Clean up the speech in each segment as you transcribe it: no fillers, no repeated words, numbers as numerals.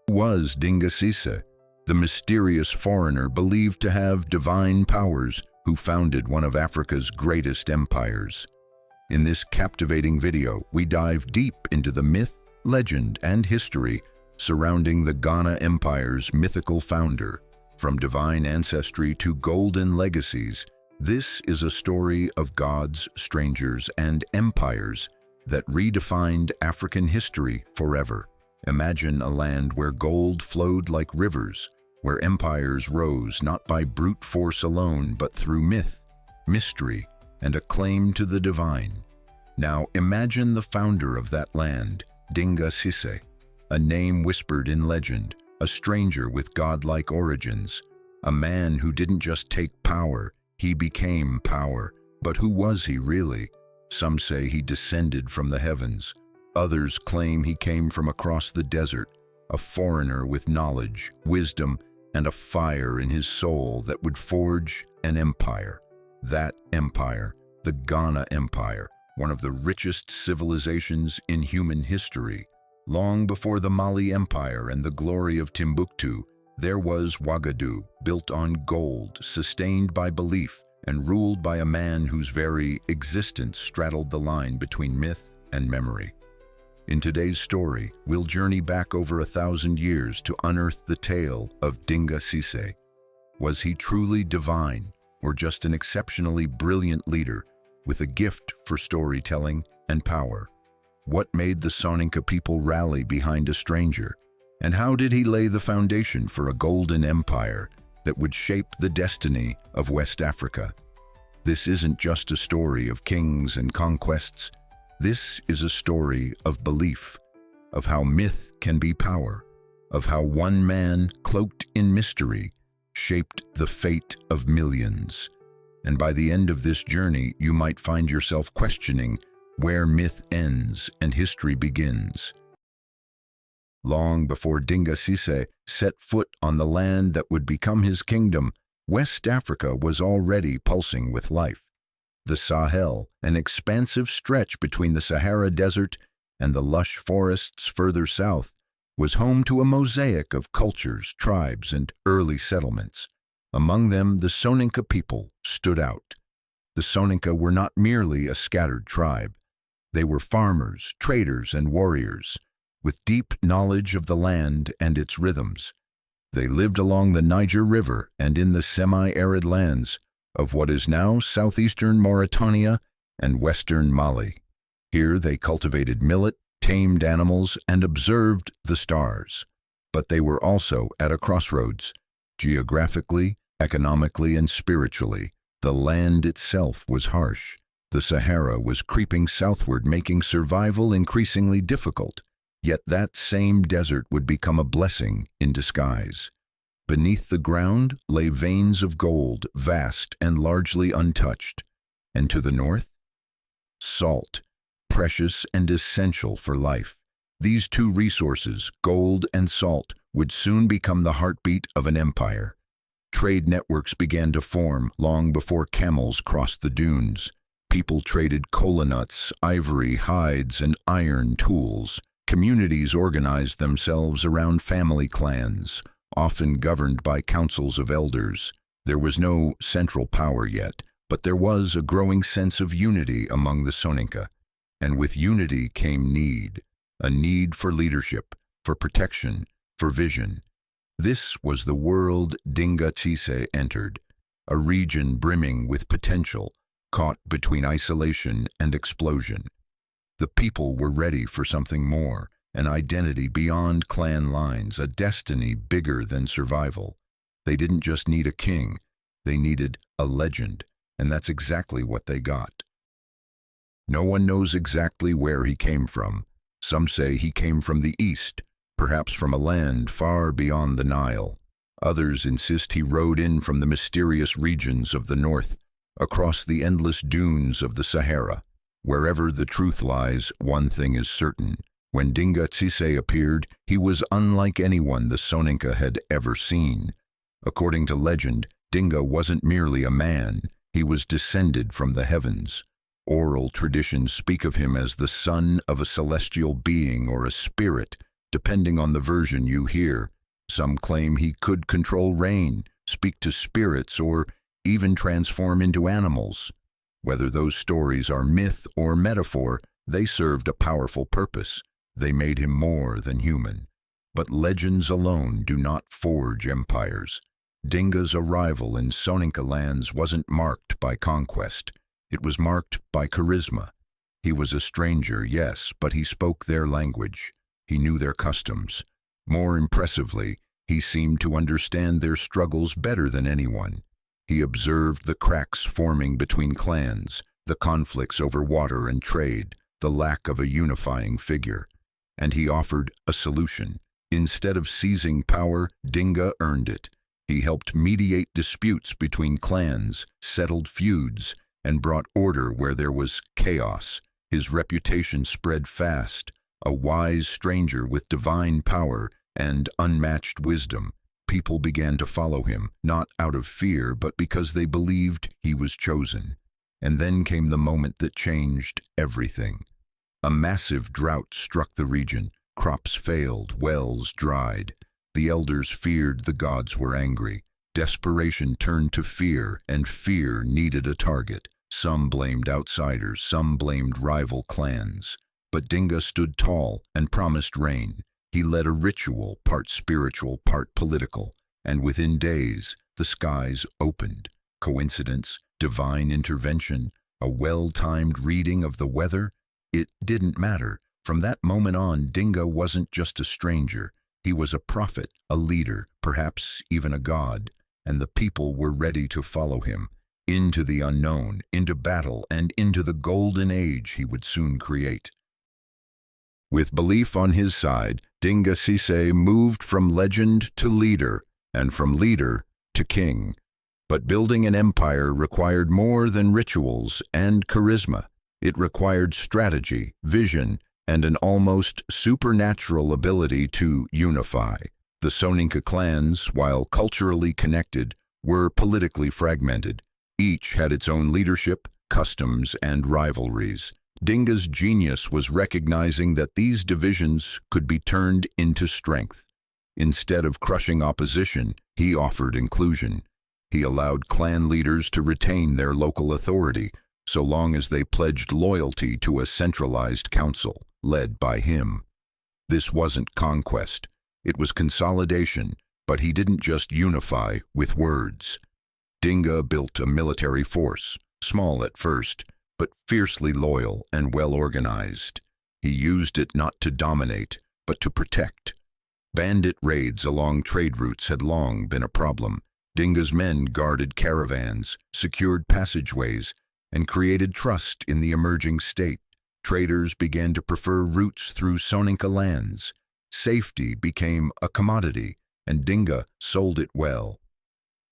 Was Dinga Sise, the mysterious foreigner believed to have divine powers who founded one of Africa's greatest empires. In this captivating video, we dive deep into the myth, legend, and history surrounding the Ghana Empire's mythical founder. From divine ancestry to golden legacies, this is a story of gods, strangers, and empires that redefined African history forever. Imagine a land where gold flowed like rivers, where empires rose not by brute force alone, but through myth, mystery, and a claim to the divine. Now imagine the founder of that land, Dinga Sise, a name whispered in legend, a stranger with godlike origins, a man who didn't just take power, he became power. But who was he really? Some say he descended from the heavens. Others claim he came from across the desert, a foreigner with knowledge, wisdom, and a fire in his soul that would forge an empire. That empire, the Ghana Empire, one of the richest civilizations in human history. Long before the Mali Empire and the glory of Timbuktu, there was Ouagadougou, built on gold, sustained by belief, and ruled by a man whose very existence straddled the line between myth and memory. In today's story, we'll journey back over 1,000 years to unearth the tale of Dinga Sise. Was he truly divine, or just an exceptionally brilliant leader with a gift for storytelling and power? What made the Soninka people rally behind a stranger? And how did he lay the foundation for a golden empire that would shape the destiny of West Africa? This isn't just a story of kings and conquests. This is a story of belief, of how myth can be power, of how one man, cloaked in mystery, shaped the fate of millions. And by the end of this journey, you might find yourself questioning where myth ends and history begins. Long before Dinga Sise set foot on the land that would become his kingdom, West Africa was already pulsing with life. The Sahel, an expansive stretch between the Sahara Desert and the lush forests further south, was home to a mosaic of cultures, tribes, and early settlements. Among them, the Soninka people stood out. The Soninka were not merely a scattered tribe. They were farmers, traders, and warriors, with deep knowledge of the land and its rhythms. They lived along the Niger River and in the semi-arid lands of what is now southeastern Mauritania and western Mali. Here they cultivated millet, tamed animals, and observed the stars. But they were also at a crossroads. Geographically, economically, and spiritually, the land itself was harsh. The Sahara was creeping southward, making survival increasingly difficult. Yet that same desert would become a blessing in disguise. Beneath the ground lay veins of gold, vast and largely untouched. And to the north? Salt, precious and essential for life. These two resources, gold and salt, would soon become the heartbeat of an empire. Trade networks began to form long before camels crossed the dunes. People traded kola nuts, ivory, hides, and iron tools. Communities organized themselves around family clans, often governed by councils of elders. There was no central power yet, but there was a growing sense of unity among the Soninka. And with unity came need, a need for leadership, for protection, for vision. This was the world Dinga Sise entered, a region brimming with potential, caught between isolation and explosion. The people were ready for something more, an identity beyond clan lines, a destiny bigger than survival. They didn't just need a king, they needed a legend, and that's exactly what they got. No one knows exactly where he came from. Some say he came from the east, perhaps from a land far beyond the Nile. Others insist he rode in from the mysterious regions of the north, across the endless dunes of the Sahara. Wherever the truth lies, one thing is certain. When Dinga Sise appeared, he was unlike anyone the Soninka had ever seen. According to legend, Dinga wasn't merely a man, he was descended from the heavens. Oral traditions speak of him as the son of a celestial being or a spirit, depending on the version you hear. Some claim he could control rain, speak to spirits, or even transform into animals. Whether those stories are myth or metaphor, they served a powerful purpose. They made him more than human. But legends alone do not forge empires. Dinga's arrival in Soninka lands wasn't marked by conquest. It was marked by charisma. He was a stranger, yes, but he spoke their language. He knew their customs. More impressively, he seemed to understand their struggles better than anyone. He observed the cracks forming between clans, the conflicts over water and trade, the lack of a unifying figure. And he offered a solution. Instead of seizing power, Dinga earned it. He helped mediate disputes between clans, settled feuds, and brought order where there was chaos. His reputation spread fast, a wise stranger with divine power and unmatched wisdom. People began to follow him, not out of fear, but because they believed he was chosen. And then came the moment that changed everything. A massive drought struck the region. Crops failed, wells dried. The elders feared the gods were angry. Desperation turned to fear, and fear needed a target. Some blamed outsiders, some blamed rival clans. But Dinga stood tall and promised rain. He led a ritual, part spiritual, part political, and within days, the skies opened. Coincidence, divine intervention, a well-timed reading of the weather? It didn't matter. From that moment on, Dinga wasn't just a stranger. He was a prophet, a leader, perhaps even a god, and the people were ready to follow him. Into the unknown, into battle, and into the golden age he would soon create. With belief on his side, Dinga Cissé moved from legend to leader, and from leader to king. But building an empire required more than rituals and charisma. It required strategy, vision, and an almost supernatural ability to unify. The Soninka clans, while culturally connected, were politically fragmented. Each had its own leadership, customs, and rivalries. Dinga's genius was recognizing that these divisions could be turned into strength. Instead of crushing opposition, he offered inclusion. He allowed clan leaders to retain their local authority, so long as they pledged loyalty to a centralized council, led by him. This wasn't conquest. It was consolidation, but he didn't just unify with words. Dinga built a military force, small at first, but fiercely loyal and well-organized. He used it not to dominate, but to protect. Bandit raids along trade routes had long been a problem. Dinga's men guarded caravans, secured passageways, and created trust in the emerging state. Traders began to prefer routes through Soninka lands. Safety became a commodity, and Dinga sold it well.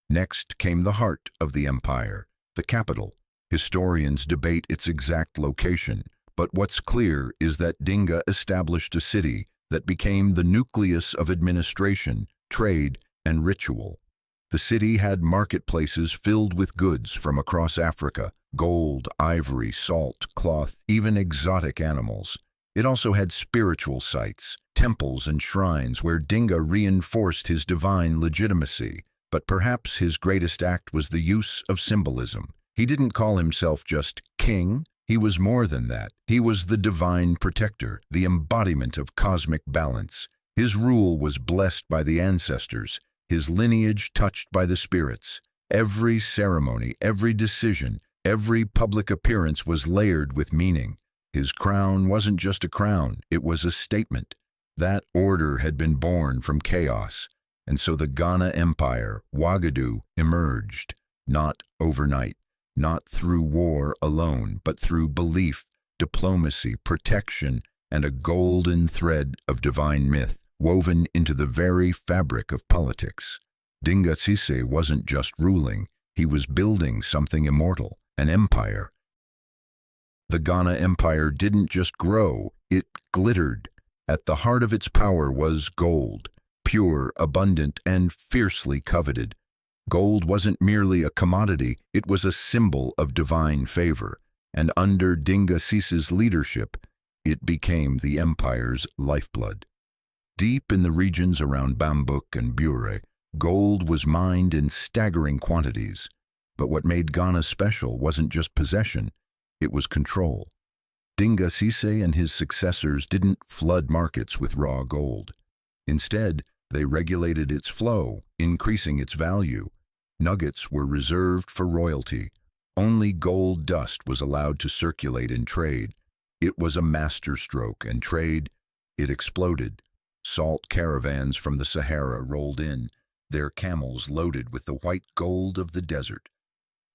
Next came the heart of the empire, the capital. Historians debate its exact location, but what's clear is that Dinga established a city that became the nucleus of administration, trade, and ritual. The city had marketplaces filled with goods from across Africa: gold, ivory, salt, cloth, even exotic animals. It also had spiritual sites, temples and shrines where Dinga reinforced his divine legitimacy. But perhaps his greatest act was the use of symbolism. He didn't call himself just king. He was more than that. He was the divine protector, the embodiment of cosmic balance. His rule was blessed by the ancestors, his lineage touched by the spirits. Every ceremony, every decision, every public appearance was layered with meaning. His crown wasn't just a crown, it was a statement. That order had been born from chaos. And so the Ghana Empire, Ouagadougou, emerged, not overnight, not through war alone, but through belief, diplomacy, protection, and a golden thread of divine myth woven into the very fabric of politics. Dinga Cissé wasn't just ruling, he was building something immortal, an empire. The Ghana Empire didn't just grow, it glittered. At the heart of its power was gold. Pure, abundant, and fiercely coveted. Gold wasn't merely a commodity, it was a symbol of divine favor, and under Dinga Cissé's leadership, it became the empire's lifeblood. Deep in the regions around Bambouk and Bure, gold was mined in staggering quantities. But what made Ghana special wasn't just possession, it was control. Dinga Cissé and his successors didn't flood markets with raw gold. Instead, they regulated its flow, increasing its value. Nuggets were reserved for royalty. Only gold dust was allowed to circulate in trade. It was a masterstroke, and trade, it exploded. Salt caravans from the Sahara rolled in, their camels loaded with the white gold of the desert.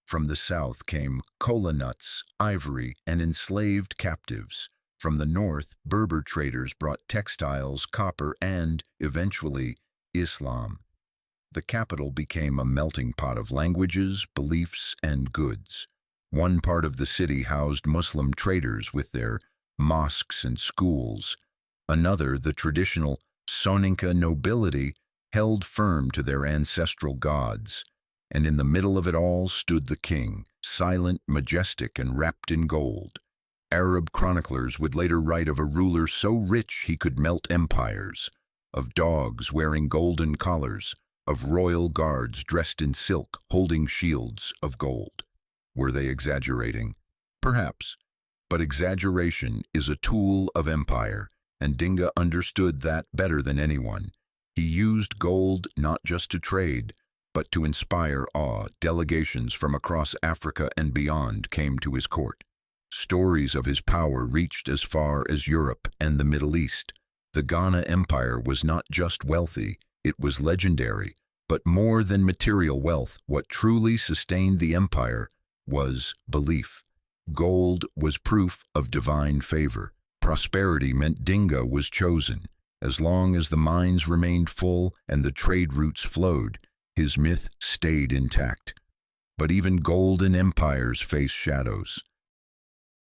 From the south came kola nuts, ivory, and enslaved captives. From the north, Berber traders brought textiles, copper, and, eventually, Islam. The capital became a melting pot of languages, beliefs, and goods. One part of the city housed Muslim traders with their mosques and schools. Another, the traditional Soninka nobility, held firm to their ancestral gods. And in the middle of it all stood the king, silent, majestic, and wrapped in gold. Arab chroniclers would later write of a ruler so rich he could melt empires, of dogs wearing golden collars, of royal guards dressed in silk holding shields of gold. Were they exaggerating? Perhaps. But exaggeration is a tool of empire, and Dinga understood that better than anyone. He used gold not just to trade, but to inspire awe. Delegations from across Africa and beyond came to his court. Stories of his power reached as far as Europe and the Middle East. The Ghana Empire was not just wealthy, it was legendary. But more than material wealth, what truly sustained the empire was belief. Gold was proof of divine favor. Prosperity meant Dinga was chosen. As long as the mines remained full and the trade routes flowed, his myth stayed intact. But even golden empires face shadows.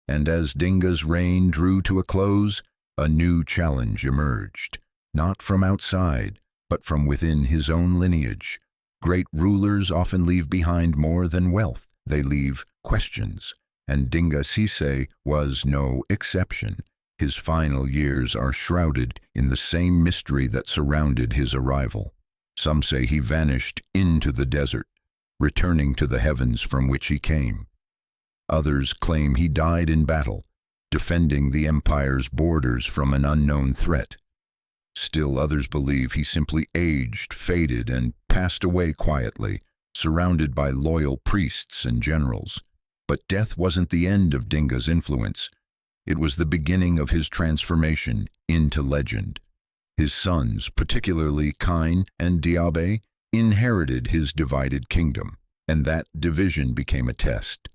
And as Dinga's reign drew to a close, a new challenge emerged. Not from outside, but from within his own lineage. Great rulers often leave behind more than wealth. They leave questions. And Dinga Cissé was no exception. His final years are shrouded in the same mystery that surrounded his arrival. Some say he vanished into the desert, returning to the heavens from which he came. Others claim he died in battle, defending the empire's borders from an unknown threat. Still others believe he simply aged, faded, and passed away quietly, surrounded by loyal priests and generals. But death wasn't the end of Dinga's influence. It was the beginning of his transformation into legend. His sons, particularly Kine and Diabe, inherited his divided kingdom, and that division became a test.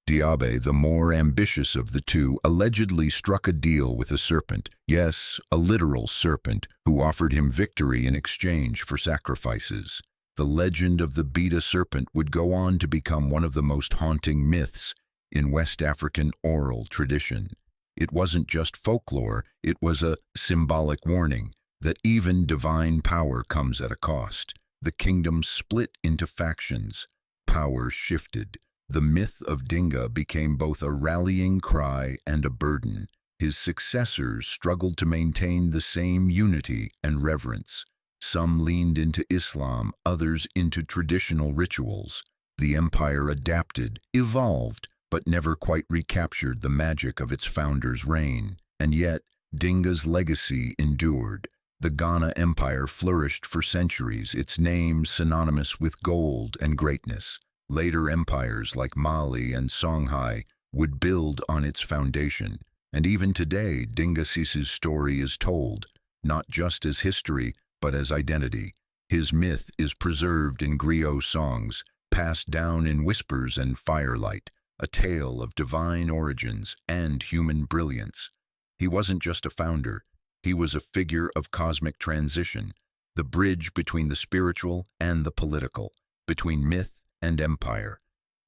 Diabe, the more ambitious of the two, allegedly struck a deal with a serpent, yes, a literal serpent, who offered him victory in exchange for sacrifices. The legend of the Beta serpent would go on to become one of the most haunting myths in West African oral tradition. It wasn't just folklore, it was a symbolic warning that even divine power comes at a cost. The kingdom split into factions. Power shifted. The myth of Dinga became both a rallying cry and a burden. His successors struggled to maintain the same unity and reverence. Some leaned into Islam, others into traditional rituals. The empire adapted, evolved, but never quite recaptured the magic of its founder's reign. And yet, Dinga's legacy endured. The Ghana Empire flourished for centuries, its name synonymous with gold and greatness. Later empires like Mali and Songhai would build on its foundation. And even today, Dinga Cissé's story is told, not just as history, but as identity. His myth is preserved in griot songs, passed down in whispers and firelight, a tale of divine origins and human brilliance. He wasn't just a founder, he was a figure of cosmic transition, the bridge between the spiritual and the political, between myth and empire.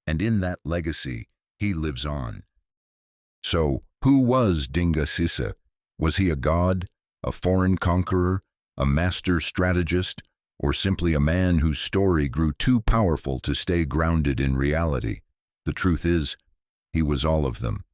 And in that legacy, he lives on. So, who was Dinga Cissé? Was he a god, a foreign conqueror, a master strategist, or simply a man whose story grew too powerful to stay grounded in reality? The truth is, he was all of them.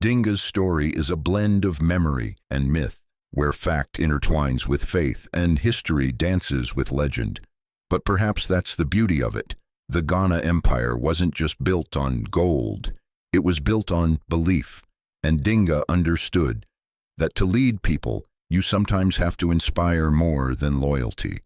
Dinga's story is a blend of memory and myth, where fact intertwines with faith and history dances with legend. But perhaps that's the beauty of it. The Ghana Empire wasn't just built on gold, it was built on belief. And Dinga understood that to lead people, you sometimes have to inspire more than loyalty.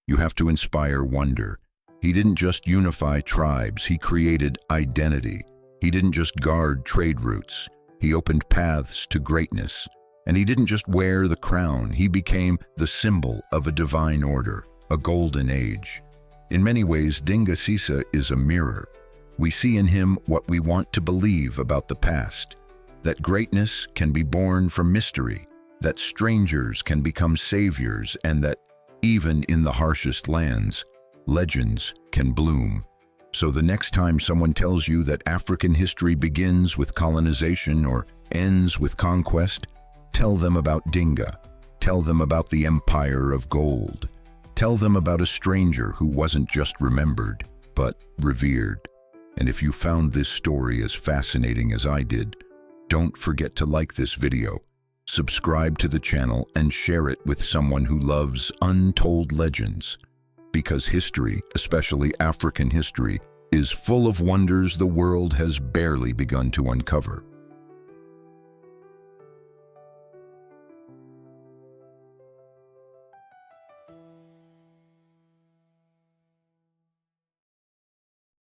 You have to inspire wonder. He didn't just unify tribes, he created identity. He didn't just guard trade routes, he opened paths to greatness. And he didn't just wear the crown, he became the symbol of a divine order, a golden age. In many ways, Dinga Sisa is a mirror. We see in him what we want to believe about the past, that greatness can be born from mystery, that strangers can become saviors, and that even in the harshest lands, legends can bloom. So the next time someone tells you that African history begins with colonization or ends with conquest, tell them about Dinga. Tell them about the Empire of Gold. Tell them about a stranger who wasn't just remembered, but revered. And if you found this story as fascinating as I did, don't forget to like this video, subscribe to the channel, and share it with someone who loves untold legends. Because history, especially African history, is full of wonders the world has barely begun to uncover.